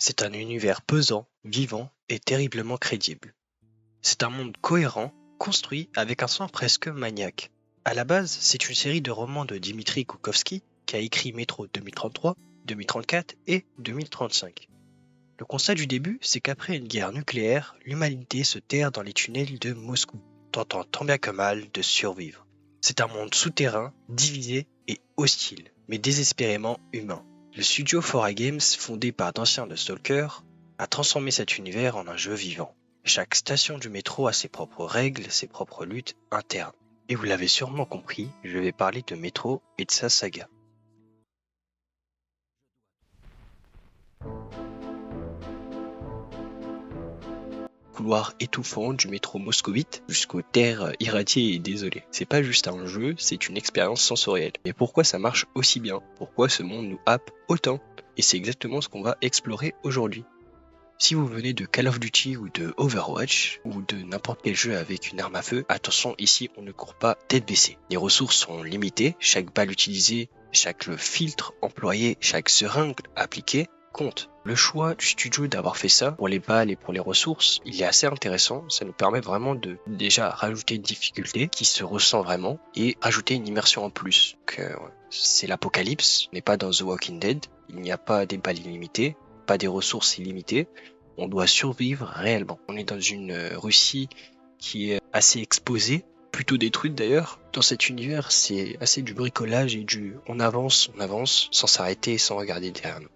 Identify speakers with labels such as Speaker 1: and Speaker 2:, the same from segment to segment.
Speaker 1: C'est un univers pesant, vivant et terriblement crédible. C'est un monde cohérent, construit avec un sens presque maniaque. À la base, c'est une série de romans de Dimitri Gloukovski qui a écrit Métro 2033, 2034 et 2035. Le constat du début, c'est qu'après une guerre nucléaire, l'humanité se terre dans les tunnels de Moscou, tentant tant bien que mal de survivre. C'est un monde souterrain, divisé et hostile, mais désespérément humain. Le studio 4A Games, fondé par d'anciens de Stalker, a transformé cet univers en un jeu vivant. Chaque station du métro a ses propres règles, ses propres luttes internes. Et vous l'avez sûrement compris, je vais parler de Métro et de sa saga. Couloir étouffant du métro moscovite jusqu'aux terres irradiées et désolées. C'est pas juste un jeu, c'est une expérience sensorielle. Mais pourquoi ça marche aussi bien? Pourquoi ce monde nous happe autant? Et c'est exactement ce qu'on va explorer aujourd'hui. Si vous venez de Call of Duty ou de Overwatch ou de n'importe quel jeu avec une arme à feu, attention, ici on ne court pas tête baissée. Les ressources sont limitées, chaque balle utilisée, chaque filtre employé, chaque seringue appliquée compte. Le choix du studio d'avoir fait ça pour les balles et pour les ressources, il est assez intéressant. Ça nous permet vraiment de déjà rajouter une difficulté qui se ressent vraiment et rajouter une immersion en plus. C'est l'apocalypse, on n'est pas dans The Walking Dead, il n'y a pas des balles illimitées, pas des ressources illimitées, on doit survivre réellement. On est dans une Russie qui est assez exposée, plutôt détruite d'ailleurs. Dans cet univers, c'est assez du bricolage et du on avance, sans s'arrêter et sans regarder derrière nous.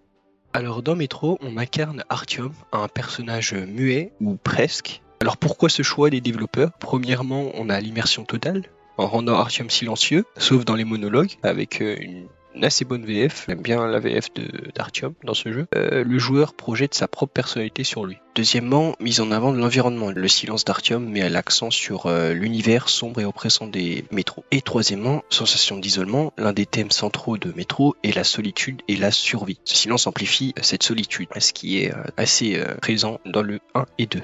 Speaker 1: Alors dans Métro, on incarne Artyom, un personnage muet, ou presque. Alors pourquoi ce choix des développeurs? Premièrement, on a l'immersion totale, en rendant Artyom silencieux, sauf dans les monologues, avec une assez bonne VF. J'aime bien la VF d'Artyom dans ce jeu. Le joueur projette sa propre personnalité sur lui. Deuxièmement, mise en avant de l'environnement. Le silence d'Artyom met l'accent sur l'univers sombre et oppressant des métros. Et troisièmement, sensation d'isolement. L'un des thèmes centraux de Métro est la solitude et la survie. Ce silence amplifie cette solitude, ce qui est assez présent dans le 1 et 2.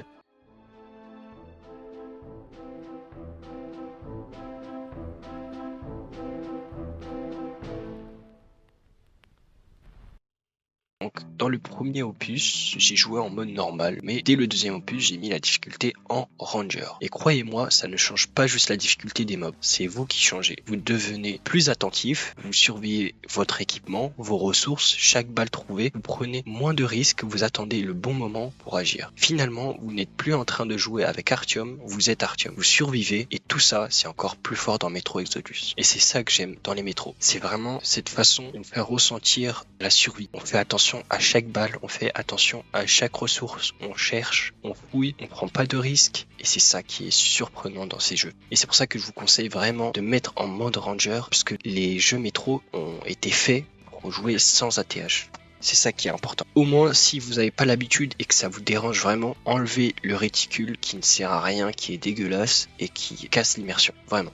Speaker 1: Donc, dans le premier opus, j'ai joué en mode normal, mais dès le deuxième opus, j'ai mis la difficulté en Ranger. Et croyez-moi, ça ne change pas juste la difficulté des mobs, c'est vous qui changez. Vous devenez plus attentif, vous surveillez votre équipement, vos ressources, chaque balle trouvée, vous prenez moins de risques, vous attendez le bon moment pour agir. Finalement, vous n'êtes plus en train de jouer avec Artyom, vous êtes Artyom. Vous survivez, et tout ça, c'est encore plus fort dans Metro Exodus. Et c'est ça que j'aime dans les métros. C'est vraiment cette façon de nous faire ressentir la survie. On fait attention à chaque balle, on fait attention à chaque ressource, on cherche, on fouille, on prend pas de risques et c'est ça qui est surprenant dans ces jeux. Et c'est pour ça que je vous conseille vraiment de mettre en mode Ranger parce que les jeux métro ont été faits pour jouer sans ATH. C'est ça qui est important. Au moins, si vous n'avez pas l'habitude et que ça vous dérange vraiment, enlevez le réticule qui ne sert à rien, qui est dégueulasse et qui casse l'immersion. Vraiment.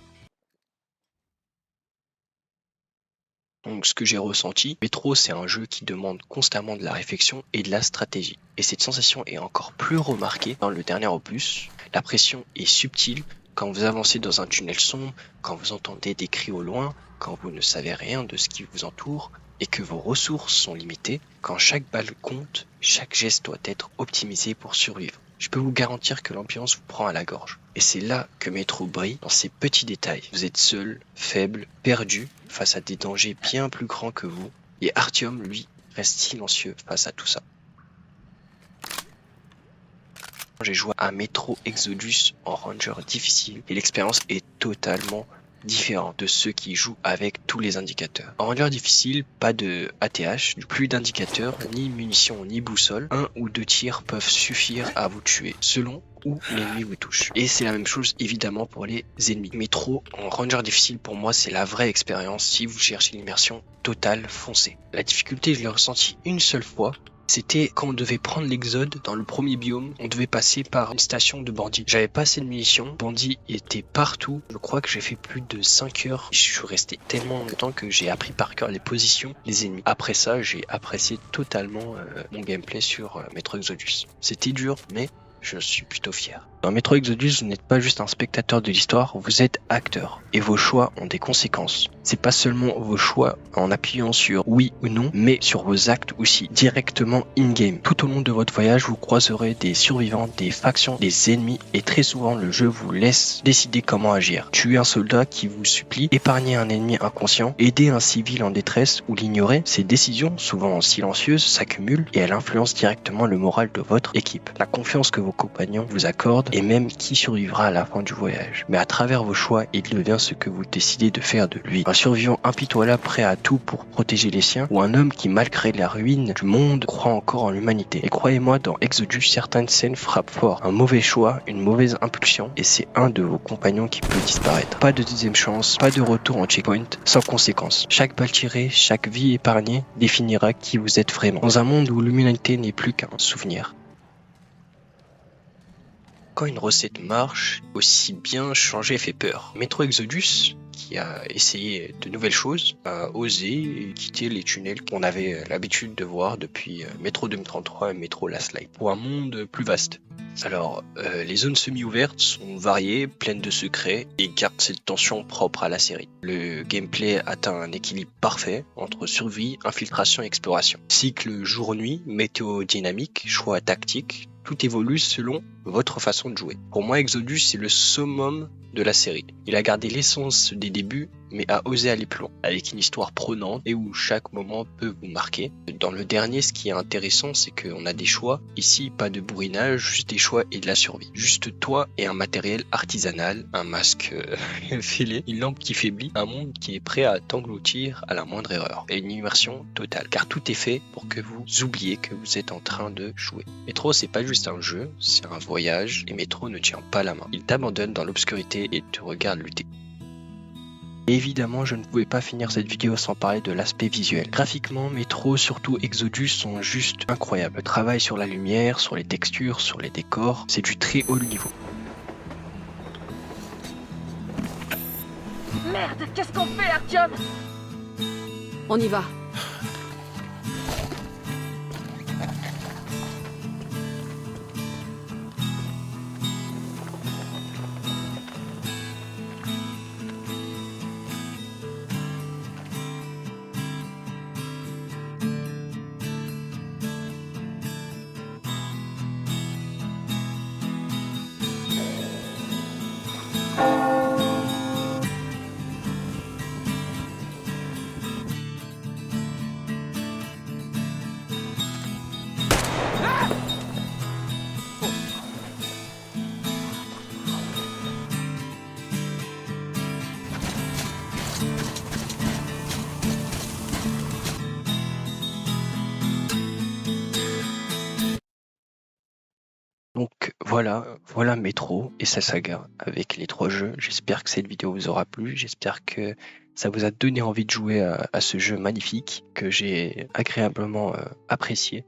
Speaker 1: Donc ce que j'ai ressenti, Métro c'est un jeu qui demande constamment de la réflexion et de la stratégie. Et cette sensation est encore plus remarquée dans le dernier opus. La pression est subtile quand vous avancez dans un tunnel sombre, quand vous entendez des cris au loin, quand vous ne savez rien de ce qui vous entoure et que vos ressources sont limitées, quand chaque balle compte, chaque geste doit être optimisé pour survivre. Je peux vous garantir que l'ambiance vous prend à la gorge. Et c'est là que Métro brille, dans ces petits détails. Vous êtes seul, faible, perdu, face à des dangers bien plus grands que vous. Et Artyom, lui, reste silencieux face à tout ça. J'ai joué à Métro Exodus en Ranger difficile et l'expérience est totalement différente de ceux qui jouent avec tous les indicateurs. En Ranger difficile, pas de ATH, plus d'indicateurs, ni munitions, ni boussole. 1 ou 2 tirs peuvent suffire à vous tuer, selon où l'ennemi vous touche. Et c'est la même chose évidemment pour les ennemis. Métro en Ranger difficile, pour moi, c'est la vraie expérience. Si vous cherchez l'immersion totale, foncez. La difficulté, je l'ai ressentie une seule fois. C'était quand on devait prendre l'exode dans le premier biome, on devait passer par une station de bandits. J'avais pas assez de munitions, bandits étaient partout. Je crois que j'ai fait plus de 5 heures. Je suis resté tellement longtemps que j'ai appris par cœur les positions des ennemis. Après ça, j'ai apprécié totalement mon gameplay sur Metro Exodus. C'était dur, mais je suis plutôt fier. Dans Metro Exodus, vous n'êtes pas juste un spectateur de l'histoire, vous êtes acteur. Et vos choix ont des conséquences. C'est pas seulement vos choix en appuyant sur oui ou non, mais sur vos actes aussi, directement in-game. Tout au long de votre voyage, vous croiserez des survivants, des factions, des ennemis, et très souvent le jeu vous laisse décider comment agir. Tuer un soldat qui vous supplie, épargner un ennemi inconscient, aider un civil en détresse ou l'ignorer, ces décisions, souvent silencieuses, s'accumulent et elles influencent directement le moral de votre équipe. La confiance que vos compagnons vous accordent et même qui survivra à la fin du voyage. Mais à travers vos choix, il devient ce que vous décidez de faire de lui. Un survivant impitoyable prêt à tout pour protéger les siens, ou un homme qui, malgré la ruine du monde, croit encore en l'humanité. Et croyez-moi, dans Exodus, certaines scènes frappent fort. Un mauvais choix, une mauvaise impulsion, et c'est un de vos compagnons qui peut disparaître. Pas de deuxième chance, pas de retour en checkpoint, sans conséquence. Chaque balle tirée, chaque vie épargnée définira qui vous êtes vraiment. Dans un monde où l'humanité n'est plus qu'un souvenir. Quand une recette marche, aussi bien changer fait peur. Metro Exodus, qui a essayé de nouvelles choses, a osé quitter les tunnels qu'on avait l'habitude de voir depuis Metro 2033 et Metro Last Light, pour un monde plus vaste. Alors, les zones semi-ouvertes sont variées, pleines de secrets et gardent cette tension propre à la série. Le gameplay atteint un équilibre parfait entre survie, infiltration et exploration. Cycle jour-nuit, météo dynamique, choix tactique, tout évolue selon votre façon de jouer. Pour moi, Exodus, c'est le summum de la série. Il a gardé l'essence des débuts, mais a osé aller plus loin, avec une histoire prenante et où chaque moment peut vous marquer. Dans le dernier, ce qui est intéressant, c'est qu'on a des choix. Ici, pas de bourrinage, juste des choix et de la survie. Juste toi et un matériel artisanal, un masque fêlé, une lampe qui faiblit, un monde qui est prêt à t'engloutir à la moindre erreur. Et une immersion totale, car tout est fait pour que vous oubliez que vous êtes en train de jouer. Metro, c'est pas juste un jeu, c'est un voyage, et Metro ne tient pas la main. Il t'abandonne dans l'obscurité et te regarde lutter. Évidemment, je ne pouvais pas finir cette vidéo sans parler de l'aspect visuel. Graphiquement, Metro, surtout Exodus, sont juste incroyables. Le travail sur la lumière, sur les textures, sur les décors, c'est du très haut niveau.
Speaker 2: Merde, qu'est-ce qu'on fait, Artyom?
Speaker 3: On y va.
Speaker 1: Donc voilà Metro et sa saga avec les 3 jeux. J'espère que cette vidéo vous aura plu, j'espère que ça vous a donné envie de jouer à ce jeu magnifique que j'ai agréablement apprécié.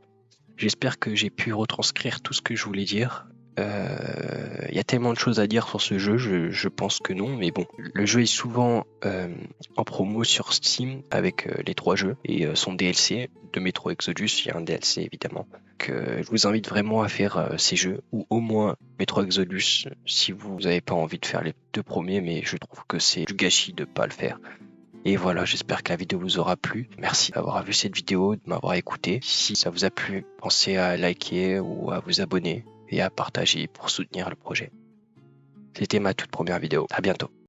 Speaker 1: J'espère que j'ai pu retranscrire tout ce que je voulais dire. Il y a tellement de choses à dire sur ce jeu, je pense que non, mais bon. Le jeu est souvent en promo sur Steam avec les 3 jeux et son DLC de Metro Exodus, il y a un DLC évidemment. Je vous invite vraiment à faire ces jeux, ou au moins Metro Exodus si vous n'avez pas envie de faire les 2 premiers, mais je trouve que c'est du gâchis de ne pas le faire. Et voilà, j'espère que la vidéo vous aura plu. Merci d'avoir vu cette vidéo, de m'avoir écouté. Si ça vous a plu, pensez à liker ou à vous abonner et à partager pour soutenir le projet. C'était ma toute première vidéo. À bientôt.